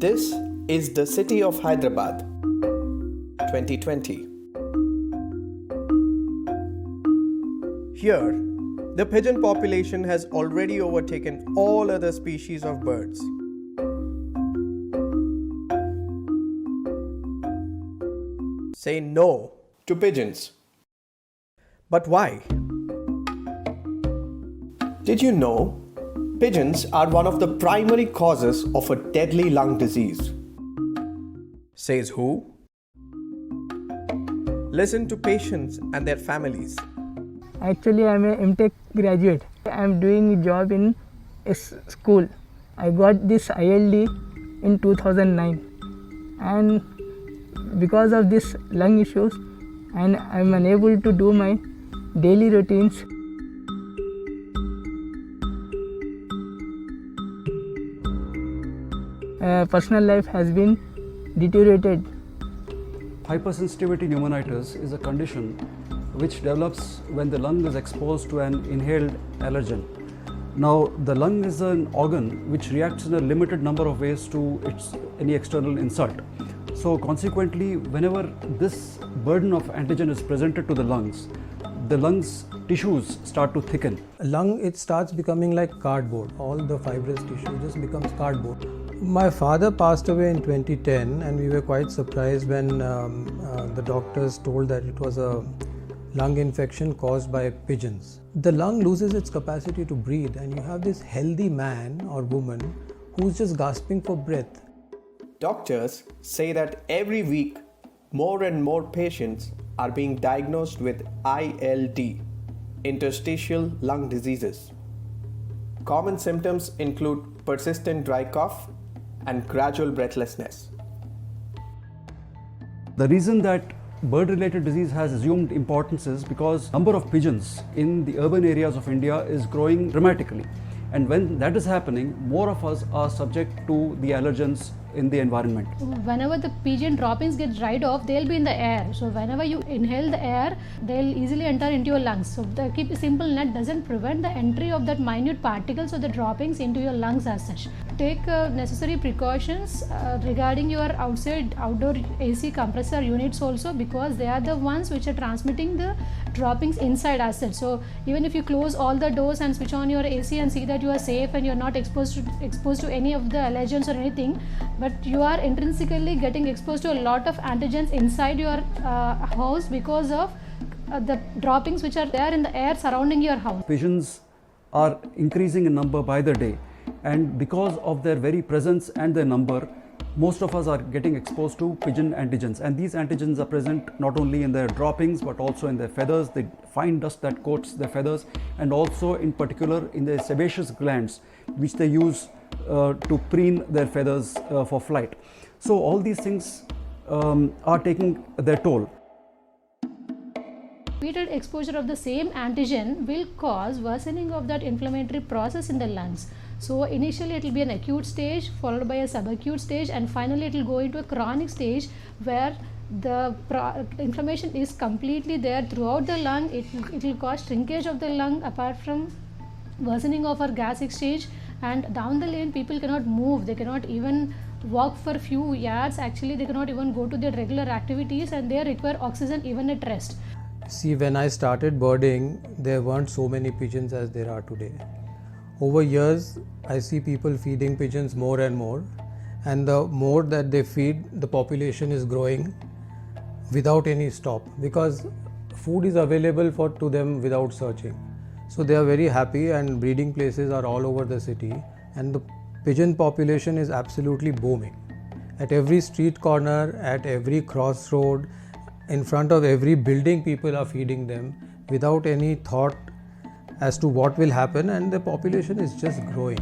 This is the city of Hyderabad, 2020. Here, the pigeon population has already overtaken all other species of birds. Say no to pigeons. But why? Did you know pigeons are one of the primary causes of a deadly lung disease? Says who? Listen to patients and their families. Actually, I am a MTech graduate. I am doing a job in a school. I got this ILD in 2009, and because of this lung issues, and I am unable to do my daily routines. Personal life has been deteriorated. Hypersensitivity pneumonitis is a condition which develops when the lung is exposed to an inhaled allergen. Now, the lung is an organ which reacts in a limited number of ways to any external insult. So consequently, whenever this burden of antigen is presented to the lungs tissues start to thicken. Lung, it starts becoming like cardboard. All the fibrous tissue just becomes cardboard. My father passed away in 2010, and we were quite surprised when the doctors told that it was a lung infection caused by pigeons. The lung loses its capacity to breathe, and you have this healthy man or woman who's just gasping for breath. Doctors say that every week, more and more patients are being diagnosed with ILD, interstitial lung diseases. Common symptoms include persistent dry cough and gradual breathlessness. The reason that bird-related disease has assumed importance is because number of pigeons in the urban areas of India is growing dramatically. And when that is happening, more of us are subject to the allergens in the environment. Whenever the pigeon droppings get dried off, they'll be in the air. So whenever you inhale the air, they'll easily enter into your lungs. So the keep a simple net doesn't prevent the entry of that minute particles or the droppings into your lungs as such. Take necessary precautions regarding your outdoor AC compressor units also, because they are the ones which are transmitting the droppings inside as such. So even if you close all the doors and switch on your AC and see that you are safe and you are not exposed to any of the allergens or anything, but you are intrinsically getting exposed to a lot of antigens inside your house because of the droppings which are there in the air surrounding your house. Pigeons are increasing in number by the day, and because of their very presence and their number, most of us are getting exposed to pigeon antigens, and these antigens are present not only in their droppings but also in their feathers, the fine dust that coats their feathers, and also in particular in their sebaceous glands which they use to preen their feathers for flight. So all these things are taking their toll. Repeated exposure of the same antigen will cause worsening of that inflammatory process in the lungs. So initially it will be an acute stage, followed by a subacute stage, and finally it will go into a chronic stage where the inflammation is completely there throughout the lung. It will cause shrinkage of the lung apart from worsening of our gas exchange, and down the lane people cannot move, they cannot even walk for a few yards. Actually they cannot even go to their regular activities, and they require oxygen even at rest. See, when I started birding, there weren't so many pigeons as there are today. Over years, I see people feeding pigeons more and more, and the more that they feed, the population is growing without any stop, because food is available to them without searching. So they are very happy, and breeding places are all over the city, and the pigeon population is absolutely booming. At every street corner, at every crossroad, in front of every building, people are feeding them without any thought as to what will happen, and the population is just growing.